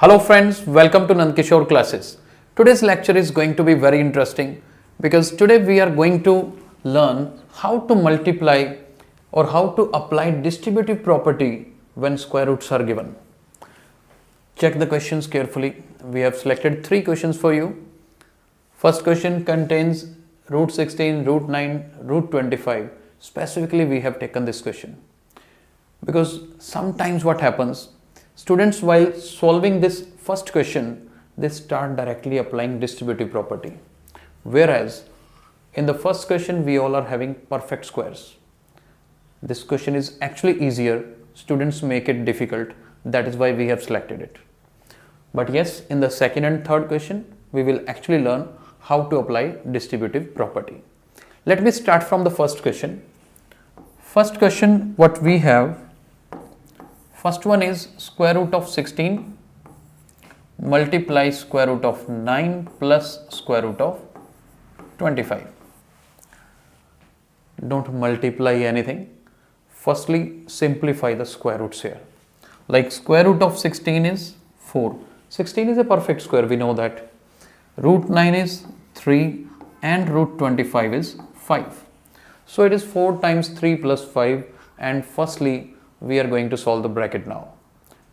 Hello friends, welcome to Nand Kishore classes. Today's lecture is going to be very interesting because today we are going to learn how to multiply or how to apply distributive property when square roots are given. Check the questions carefully. We have selected 3 questions for you. First question contains root 16, root 9, root 25. Specifically we have taken this question because sometimes what happens, students while solving this first question, they start directly applying distributive property. Whereas in the first question, we all are having perfect squares. This question is actually easier. Students make it difficult. That is why we have selected it. But yes, in the second and third question, we will actually learn how to apply distributive property. Let me start from the first question. First question, what we have, first one is square root of 16 multiply square root of 9 plus square root of 25. Don't multiply anything. Firstly, simplify the square roots here. Like square root of 16 is 4. 16 is a perfect square, we know that. Root 9 is 3 and root 25 is 5. So it is 4 times 3 plus 5, and firstly, we are going to solve the bracket now.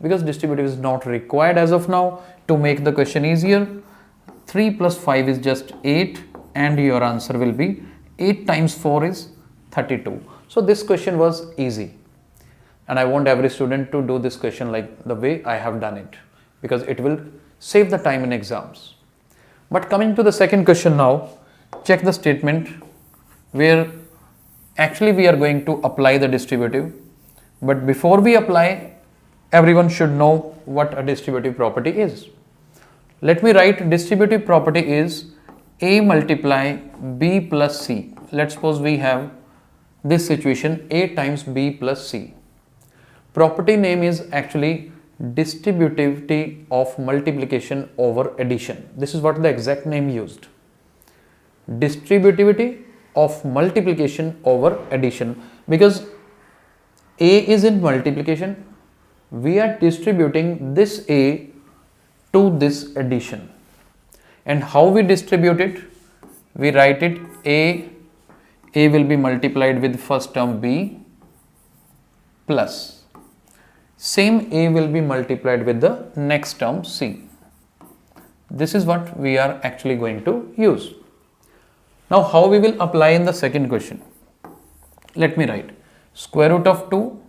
Because distributive is not required as of now, to make the question easier, 3 plus 5 is just 8 and your answer will be 8 times 4 is 32. So this question was easy. And I want every student to do this question like the way I have done it, because it will save the time in exams. But coming to the second question now, check the statement where actually we are going to apply the distributive. But before we apply, everyone should know what a distributive property is. Let me write distributive property is A multiply B plus C. Let's suppose we have this situation A times B plus C. Property name is actually distributivity of multiplication over addition. This is what the exact name used. Distributivity of multiplication over addition, because A is in multiplication, we are distributing this A to this addition. And how we distribute it? We write it A will be multiplied with first term B plus same A will be multiplied with the next term C. This is what we are actually going to use. Now how we will apply in the second question? Let me write square root of 2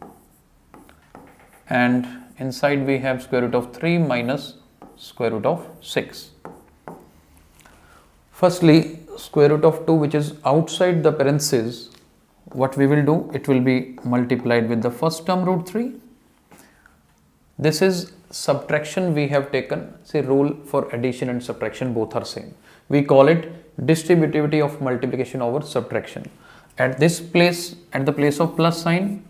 and inside we have square root of 3 minus square root of 6. Firstly, square root of 2 which is outside the parenthesis, what we will do, it will be multiplied with the first term root 3. This is subtraction we have taken. See, rule for addition and subtraction both are same. We call it distributivity of multiplication over subtraction. At this place, at the place of plus sign,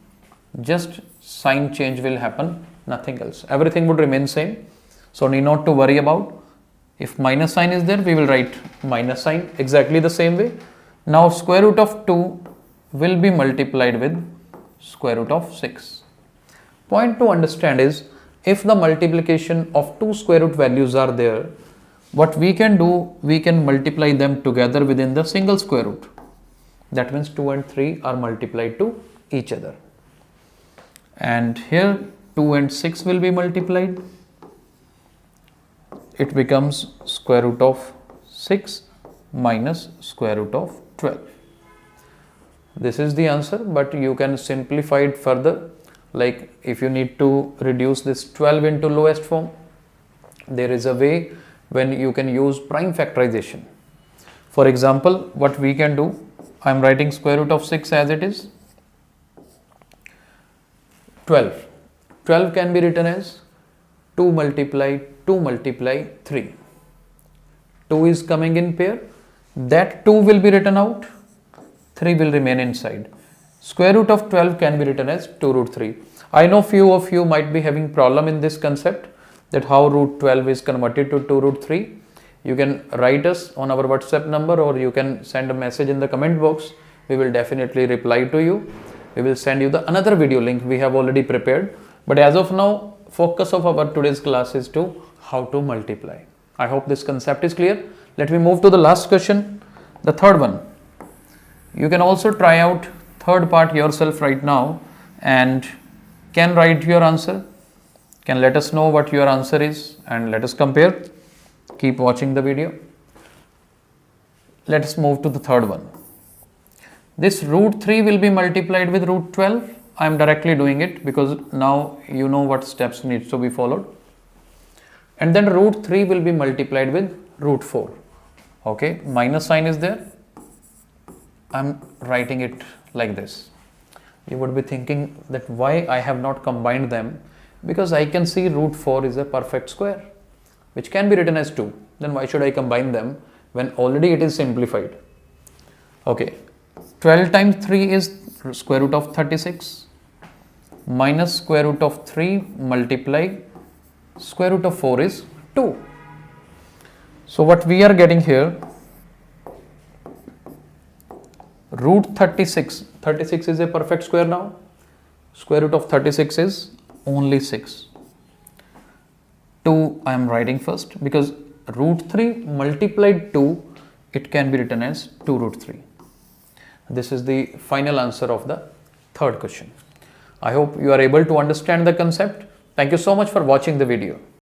just sign change will happen, nothing else. Everything would remain same. So need not to worry about. If minus sign is there, we will write minus sign exactly the same way. Now square root of 2 will be multiplied with square root of 6. Point to understand is, if the multiplication of 2 square root values are there, what we can do, we can multiply them together within the single square root. That means 2 and 3 are multiplied to each other. And here 2 and 6 will be multiplied. It becomes square root of 6 minus square root of 12. This is the answer, but you can simplify it further. Like if you need to reduce this 12 into lowest form, there is a way when you can use prime factorization. For example, what we can do, I am writing square root of 6 as it is. 12. 12 can be written as 2 multiply 3. 2 is coming in pair. That 2 will be written out. 3 will remain inside. Square root of 12 can be written as 2 root 3. I know few of you might be having problem in this concept, that how root 12 is converted to 2 root 3. You can write us on our WhatsApp number, or you can send a message in the comment box. We will definitely reply to you. We will send you the another video link we have already prepared. But as of now, focus of our today's class is to how to multiply. I hope this concept is clear. Let me move to the last question, the third one. You can also try out third part yourself right now and can write your answer. Can let us know what your answer is and let us compare. Keep watching the video. Let's move to the third one. This root 3 will be multiplied with root 12. I am directly doing it because now you know what steps needs to be followed. And then root 3 will be multiplied with root 4. Okay, minus sign is there. I am writing it like this. You would be thinking that why I have not combined them, because I can see root 4 is a perfect square which can be written as 2. Then why should I combine them when already it is simplified? Okay, 12 times 3 is square root of 36 minus square root of 3 multiply square root of 4 is 2. So what we are getting here, root 36 is a perfect square now. Square root of 36 is only 6. 2 I am writing first because root 3 multiplied 2, it can be written as 2 root 3. This is the final answer of the third question. I hope you are able to understand the concept. Thank you so much for watching the video.